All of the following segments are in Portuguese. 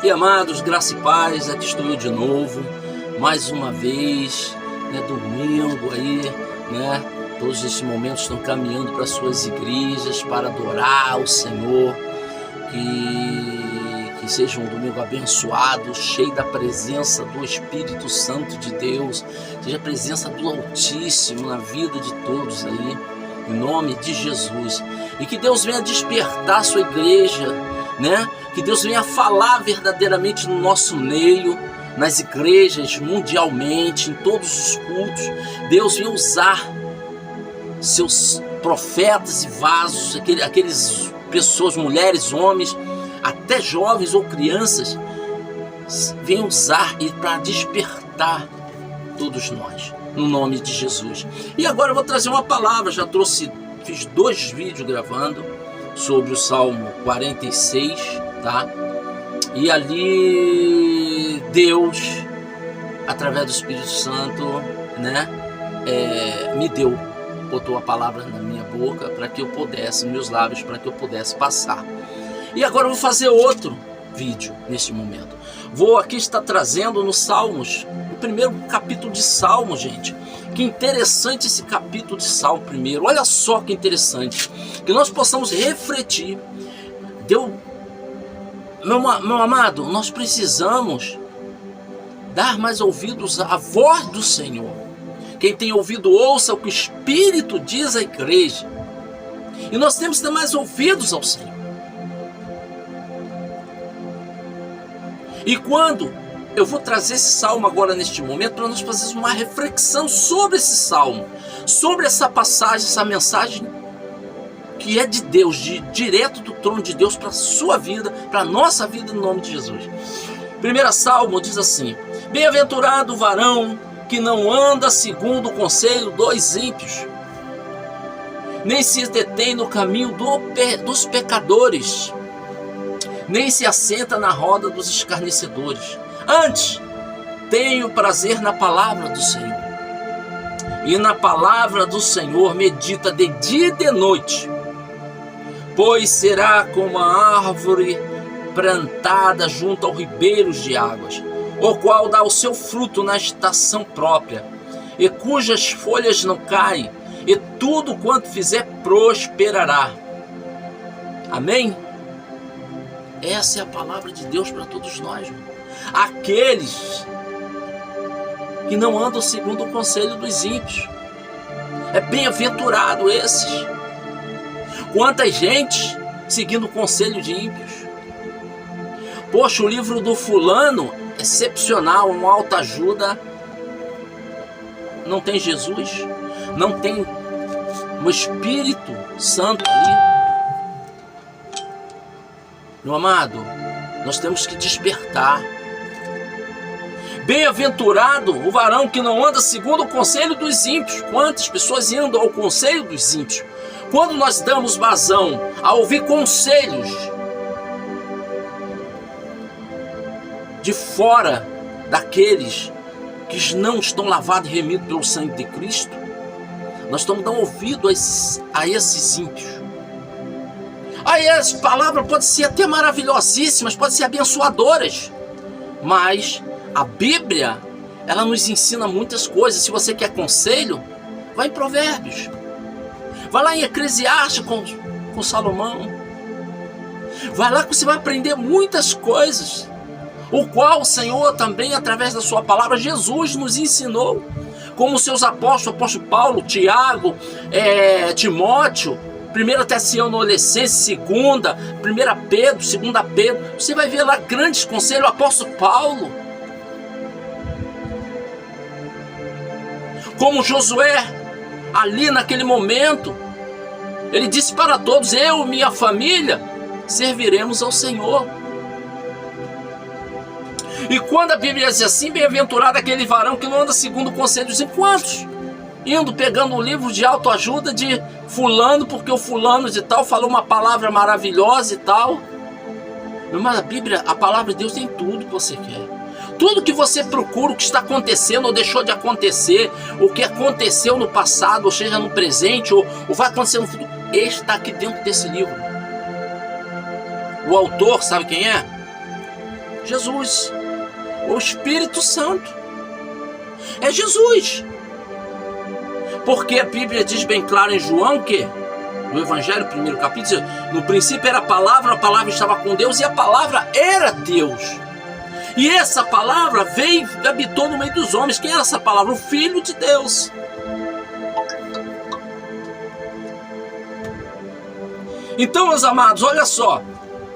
E amados, graça e paz, aqui estou eu de novo, mais uma vez, domingo aí, todos esses momentos estão caminhando para suas igrejas, para adorar o Senhor, que seja um domingo abençoado, cheio da presença do Espírito Santo de Deus, seja a presença do Altíssimo na vida de todos aí, em nome de Jesus, e que Deus venha despertar a sua igreja, que Deus venha falar verdadeiramente no nosso meio, nas igrejas, mundialmente, em todos os cultos. Deus venha usar seus profetas e vasos, aqueles pessoas, mulheres, homens, até jovens ou crianças, venha usar e para despertar todos nós, no nome de Jesus. E agora eu vou trazer uma palavra, fiz 2 vídeos gravando sobre o Salmo 46, tá? E ali Deus, através do Espírito Santo, botou a palavra na minha boca para que eu pudesse, meus lábios, para que eu pudesse passar. E agora eu vou fazer outro vídeo neste momento. Vou aqui estar trazendo no Salmos, o primeiro capítulo de Salmo, gente. Que interessante esse capítulo de Salmo primeiro. Olha só que interessante. Que nós possamos refletir. Meu amado, nós precisamos dar mais ouvidos à voz do Senhor. Quem tem ouvido, ouça o que o Espírito diz à igreja. E nós temos que dar mais ouvidos ao Senhor. E quando eu vou trazer esse salmo agora neste momento, para nós fazermos uma reflexão sobre esse salmo, sobre essa passagem, essa mensagem que é de Deus, direto do trono de Deus para a sua vida, para a nossa vida, no nome de Jesus. Primeiro salmo diz assim: bem-aventurado o varão que não anda segundo o conselho dos ímpios, nem se detém no caminho dos pecadores, nem se assenta na roda dos escarnecedores. Antes, tenho prazer na palavra do Senhor, e na palavra do Senhor medita de dia e de noite, pois será como a árvore plantada junto aos ribeiros de águas, o qual dá o seu fruto na estação própria, e cujas folhas não caem, e tudo quanto fizer prosperará. Amém? Essa é a palavra de Deus para todos nós, aqueles que não andam segundo o conselho dos ímpios. É bem-aventurado esses. Quanta gente seguindo o conselho de ímpios. Poxa, o livro do fulano, excepcional, uma autoajuda, não tem Jesus, não tem o Espírito Santo ali. Meu amado, nós temos que despertar. Bem-aventurado o varão que não anda segundo o conselho dos ímpios. Quantas pessoas andam ao conselho dos ímpios? Quando nós damos vazão a ouvir conselhos de fora daqueles que não estão lavados e remidos pelo sangue de Cristo, nós estamos dando ouvido a esses ímpios. Aí as palavras podem ser até maravilhosíssimas, podem ser abençoadoras, mas a Bíblia, ela nos ensina muitas coisas. Se você quer conselho, vai em Provérbios, vai lá em Eclesiastes com Salomão, vai lá que você vai aprender muitas coisas, o qual o Senhor também, através da sua palavra, Jesus nos ensinou, como seus apóstolos, o apóstolo Paulo, Tiago, Timóteo, 1 Tessalonicenses, 2 Pedro, 2 Pedro, você vai ver lá grandes conselhos, o apóstolo Paulo, como Josué, ali naquele momento, ele disse para todos: eu e minha família serviremos ao Senhor. E quando a Bíblia diz assim: bem-aventurado aquele varão que não anda segundo o conselho dos ímpios, indo pegando um livro de autoajuda de fulano, porque o fulano de tal falou uma palavra maravilhosa e tal. Mas a Bíblia, a palavra de Deus tem tudo que você quer. Tudo que você procura, o que está acontecendo ou deixou de acontecer, o que aconteceu no passado, ou seja, no presente, ou vai acontecer no futuro, está aqui dentro desse livro. O autor, sabe quem é? Jesus. O Espírito Santo. É Jesus. Porque a Bíblia diz bem claro em João que, no Evangelho, primeiro capítulo, no princípio era a palavra estava com Deus e a palavra era Deus. E essa palavra veio e habitou no meio dos homens. Quem era essa palavra? O Filho de Deus. Então, meus amados, olha só.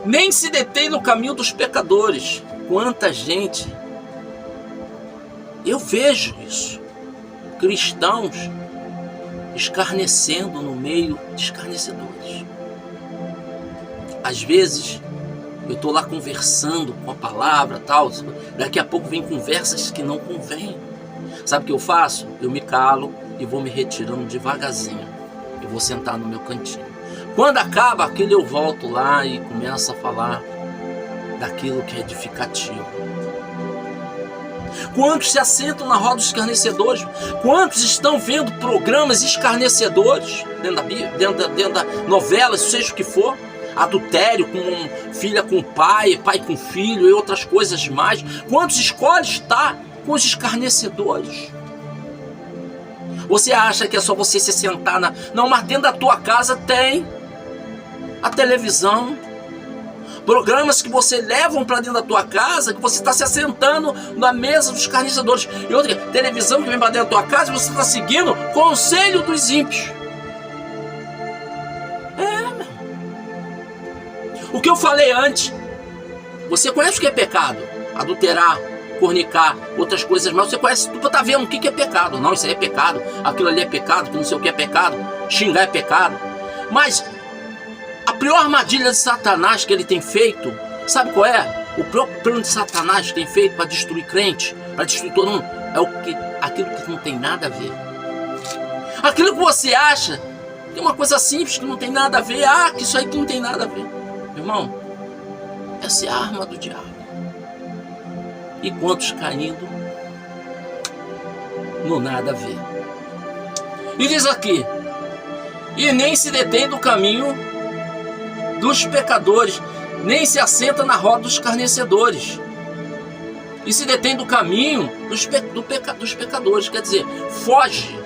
Nem se detém no caminho dos pecadores. Quanta gente. Eu vejo isso. Cristãos escarnecendo no meio de escarnecedores. Às vezes, eu estou lá conversando com a palavra, tal. Daqui a pouco vem conversas que não convêm. Sabe o que eu faço? Eu me calo e vou me retirando devagarzinho. Eu vou sentar no meu cantinho. Quando acaba aquilo, eu volto lá e começo a falar daquilo que é edificativo. Quantos se assentam na roda dos escarnecedores? Quantos estão vendo programas escarnecedores dentro da Bíblia, dentro da novela, seja o que for? Adultério com filha com pai, pai com filho e outras coisas mais. Quantos escolhem estar com os escarnecedores? Você acha que é só você se sentar na... Não, mas dentro da tua casa tem a televisão. Programas que você levam para dentro da tua casa, que você está se assentando na mesa dos escarnecedores. E outra, televisão que vem para dentro da tua casa, você está seguindo o conselho dos ímpios. O que eu falei antes, você conhece o que é pecado? Adulterar, fornicar, outras coisas mais. Você conhece, tu tá vendo o que é pecado. Não, isso aí é pecado, aquilo ali é pecado, que não sei o que é pecado, xingar é pecado. Mas a pior armadilha de Satanás que ele tem feito, sabe qual é? O próprio plano de Satanás que tem feito para destruir crente, para destruir todo mundo, é aquilo que não tem nada a ver. Aquilo que você acha que é uma coisa simples, que não tem nada a ver, que isso aí que não tem nada a ver. Irmão, essa é a arma do diabo. E quantos caindo no nada a ver. E diz aqui, e nem se detém do caminho dos pecadores, nem se assenta na roda dos escarnecedores. E se detém do caminho dos pecadores, quer dizer, foge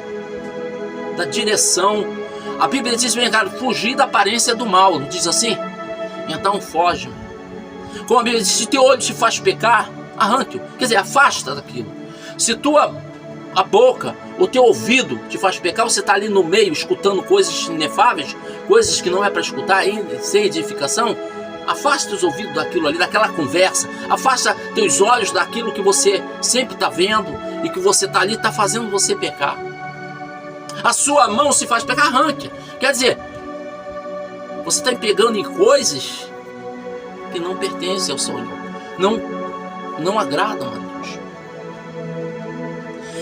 da direção. A Bíblia diz bem claro, fugir da aparência do mal, não diz assim? Então foge. Como a Bíblia diz, se teu olho te faz pecar, arranque-o. Quer dizer, afasta daquilo. Se a boca, o teu ouvido te faz pecar, você está ali no meio, escutando coisas inefáveis, coisas que não é para escutar ainda, sem edificação, afasta os ouvidos daquilo ali, daquela conversa, afasta teus olhos daquilo que você sempre está vendo e que você está ali, está fazendo você pecar. A sua mão se faz pecar, arranque. Quer dizer, você está pegando em coisas que não pertencem ao Senhor, não agradam a Deus.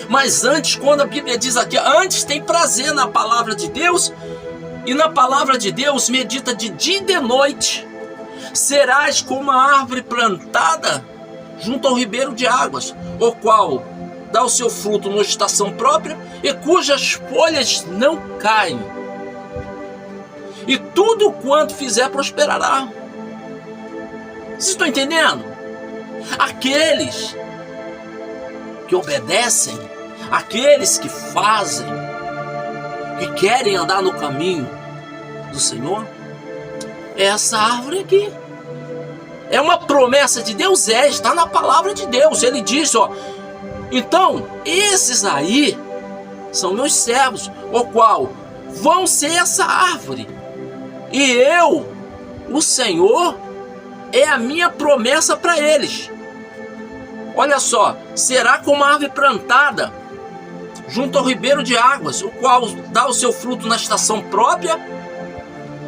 Mas antes, quando a Bíblia diz aqui, antes tem prazer na palavra de Deus, e na palavra de Deus medita de dia e de noite, serás como uma árvore plantada junto ao ribeiro de águas, o qual dá o seu fruto na estação própria, e cujas folhas não caem, e tudo quanto fizer prosperará. Vocês estão entendendo? Aqueles que obedecem, aqueles que fazem, que querem andar no caminho do Senhor, é essa árvore aqui. É uma promessa de Deus, está na palavra de Deus. Ele diz, então, esses aí são meus servos, o qual vão ser essa árvore. E eu, o Senhor, é a minha promessa para eles. Olha só, será como uma árvore plantada junto ao ribeiro de águas, o qual dá o seu fruto na estação própria,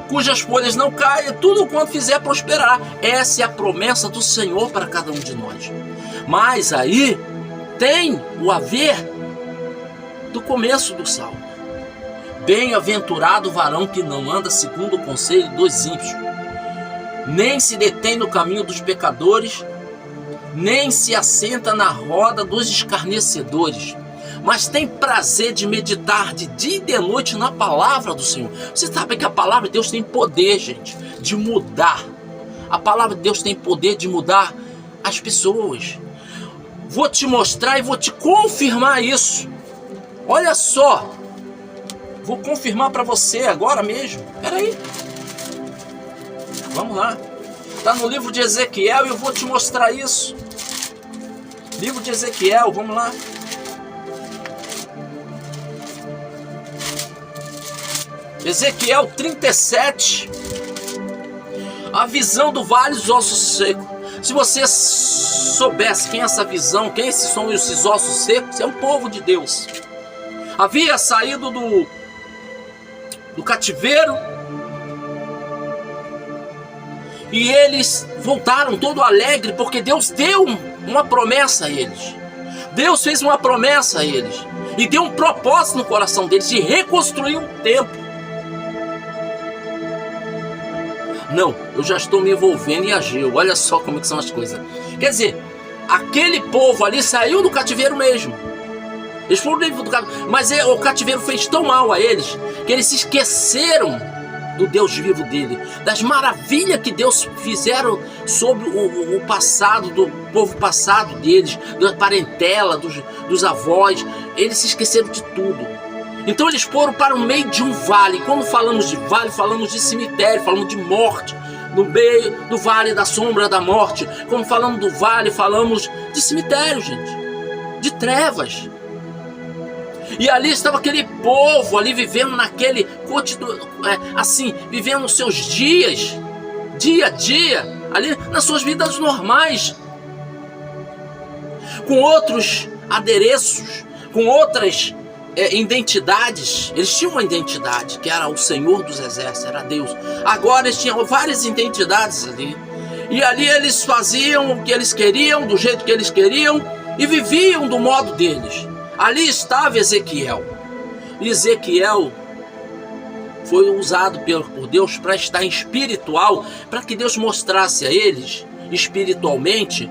cujas folhas não caem, tudo quanto fizer prosperará. Essa é a promessa do Senhor para cada um de nós. Mas aí tem o haver do começo do salmo. Bem-aventurado o varão que não anda segundo o conselho dos ímpios, nem se detém no caminho dos pecadores, nem se assenta na roda dos escarnecedores, mas tem prazer de meditar de dia e de noite na palavra do Senhor. Você sabe que a palavra de Deus tem poder, gente, de mudar. A palavra de Deus tem poder de mudar as pessoas. Vou te mostrar e vou te confirmar isso. Olha só. Vou confirmar para você agora mesmo. Espera aí. Vamos lá. Está no livro de Ezequiel e eu vou te mostrar isso. Livro de Ezequiel, vamos lá. Ezequiel 37. A visão do vale dos ossos secos. Se você soubesse quem é essa visão, quem são esses ossos secos, é o povo de Deus. Havia saído do cativeiro e eles voltaram todo alegre porque Deus deu uma promessa a eles. Deus fez uma promessa a eles e deu um propósito no coração deles de reconstruir o templo. Não, eu já estou me envolvendo em Ageu. Olha só como é que são as coisas. Quer dizer, aquele povo ali saiu do cativeiro mesmo. Eles foram do cativeiro, mas o cativeiro fez tão mal a eles que eles se esqueceram do Deus vivo dele, das maravilhas que Deus fizeram sobre o passado, do povo passado deles, da parentela, dos avós. Eles se esqueceram de tudo. Então eles foram para o meio de um vale. Quando falamos de vale, falamos de cemitério, falamos de morte. No meio do vale da sombra da morte. Quando falamos do vale, falamos de cemitério, gente. De trevas. E ali estava aquele povo, ali vivendo naquele assim, vivendo os seus dias, dia a dia, ali nas suas vidas normais, com outros adereços, com outras identidades. Eles tinham uma identidade, que era o Senhor dos Exércitos, era Deus. Agora eles tinham várias identidades ali. E ali eles faziam o que eles queriam, do jeito que eles queriam, e viviam do modo deles. Ali estava Ezequiel. Ezequiel foi usado por Deus para estar em espiritual, para que Deus mostrasse a eles, espiritualmente,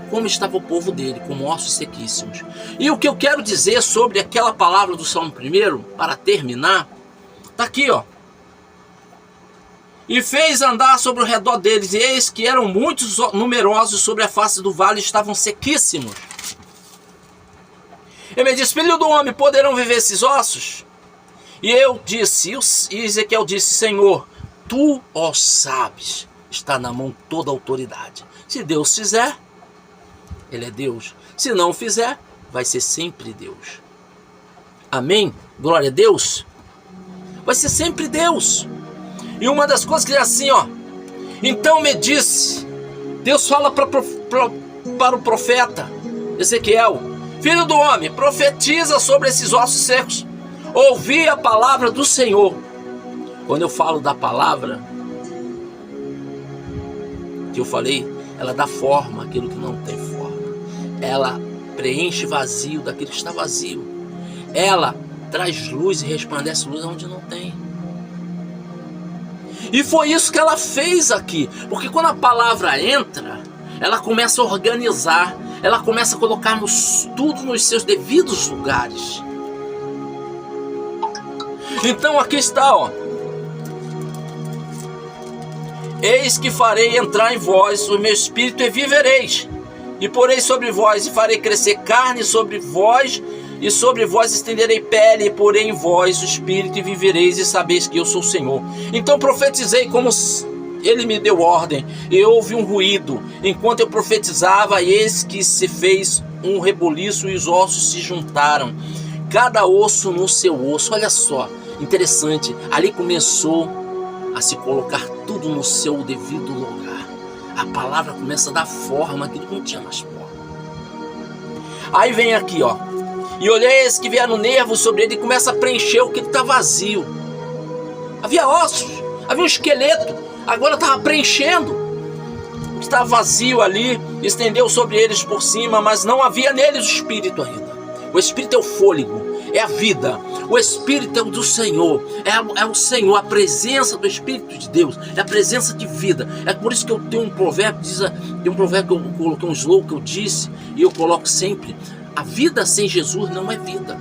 como estava o povo dele, como ossos sequíssimos. E o que eu quero dizer sobre aquela palavra do Salmo 1, para terminar, está aqui, ó. E fez andar sobre o redor deles, e eis que eram muitos numerosos sobre a face do vale, estavam sequíssimos. Ele me disse: filho do homem, poderão viver esses ossos? E eu disse, e Ezequiel disse: Senhor, tu, ó sabes, está na mão toda a autoridade. Se Deus fizer, Ele é Deus. Se não fizer, vai ser sempre Deus. Amém? Glória a Deus. Vai ser sempre Deus. E uma das coisas que é assim, ó. Então me disse, Deus fala para o profeta Ezequiel: filho do homem, profetiza sobre esses ossos secos. Ouvi a palavra do Senhor. Quando eu falo da palavra que eu falei, ela dá forma àquilo que não tem forma. Ela preenche vazio daquilo que está vazio. Ela traz luz e resplandece luz onde não tem. E foi isso que ela fez aqui. Porque quando a palavra entra, ela começa a organizar. Ela começa a colocar tudo nos seus devidos lugares. Então aqui está, ó. Eis que farei entrar em vós o meu espírito e vivereis. E porei sobre vós e farei crescer carne sobre vós, e sobre vós estenderei pele, e porei em vós o espírito e vivereis, e sabeis que eu sou o Senhor. Então profetizei como ele me deu ordem, e houve um ruído, enquanto eu profetizava, e eis que se fez um rebuliço, e os ossos se juntaram, cada osso no seu osso. Olha só, interessante, ali começou a se colocar tudo no seu devido lugar. A palavra começa a dar forma, aquilo que não tinha mais forma. Aí vem aqui, ó. E olhei que vieram nervos sobre ele, e começa a preencher o que está vazio. Havia ossos, havia um esqueleto, agora estava preenchendo o que estava vazio ali. Estendeu sobre eles por cima, mas não havia neles o espírito ainda. O espírito é o fôlego, é a vida. O espírito é o do Senhor, é o Senhor, a presença do Espírito de Deus, é a presença de vida. É por isso que eu tenho um provérbio, tem um provérbio que eu coloquei, um slogan que eu disse, e eu coloco sempre: a vida sem Jesus não é vida.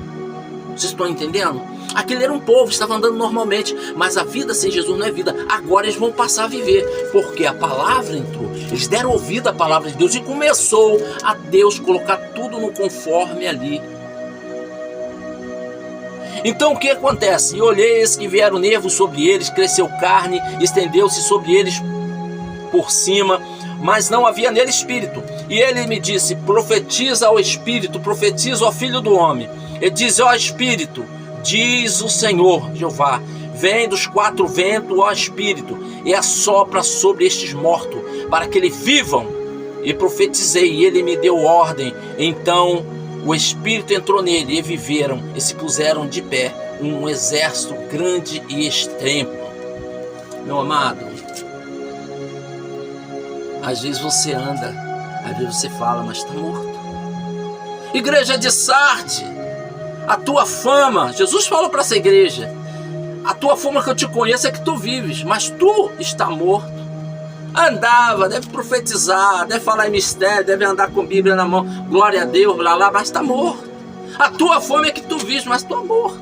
Vocês estão entendendo? Aquele era um povo, estava andando normalmente, mas a vida sem Jesus não é vida. Agora eles vão passar a viver, porque a palavra entrou. Eles deram ouvido à palavra de Deus e começou a Deus colocar tudo no conforme ali. Então o que acontece? E olhei, eis que vieram nervos sobre eles, cresceu carne, estendeu-se sobre eles por cima, mas não havia nele espírito. E ele me disse: profetiza ao espírito, profetiza ao filho do homem. Ele diz: ó espírito, diz o Senhor Jeová, vem dos quatro ventos, ó espírito, e assopra sobre estes mortos, para que eles vivam. E profetizei, e ele me deu ordem. Então o espírito entrou nele, e viveram, e se puseram de pé, um exército grande e extremo. Meu amado, às vezes você anda, às vezes você fala, mas está morto. Igreja de Sardes, a tua fama, Jesus falou para essa igreja, a tua fama que eu te conheço é que tu vives, mas tu está morto. Andava, deve profetizar, deve falar em mistério, deve andar com Bíblia na mão, glória a Deus, blá blá, mas está morto. A tua fama é que tu vives, mas tu é morto.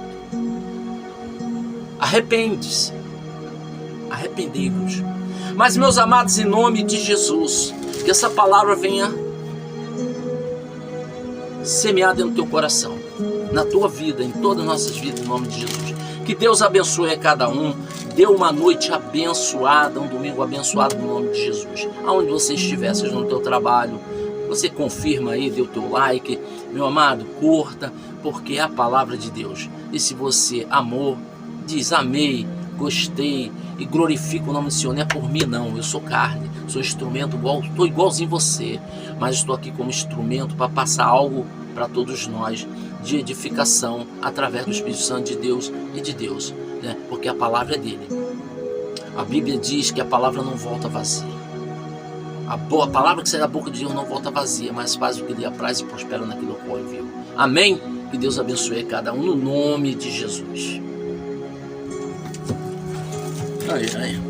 Arrepende-se, arrependei-vos. Mas, meus amados, em nome de Jesus, que essa palavra venha semear dentro do teu coração, na tua vida, em todas as nossas vidas, em nome de Jesus. Que Deus abençoe a cada um. Dê uma noite abençoada, um domingo abençoado no nome de Jesus. Aonde você estiver, seja no teu trabalho, você confirma aí, dê o teu like. Meu amado, curta, porque é a palavra de Deus. E se você amou, diz amei, gostei e glorifica o nome do Senhor. Não é por mim não, eu sou carne, sou instrumento, estou igualzinho você, mas estou aqui como instrumento para passar algo para todos nós de edificação através do Espírito Santo de Deus e de Deus, né? Porque a palavra é dele. A Bíblia diz que a palavra não volta vazia. A palavra que sai da boca de Deus não volta vazia, mas faz o que lhe apraz e prospera naquilo que enviou. Amém? Que Deus abençoe cada um no nome de Jesus. Ai, ai.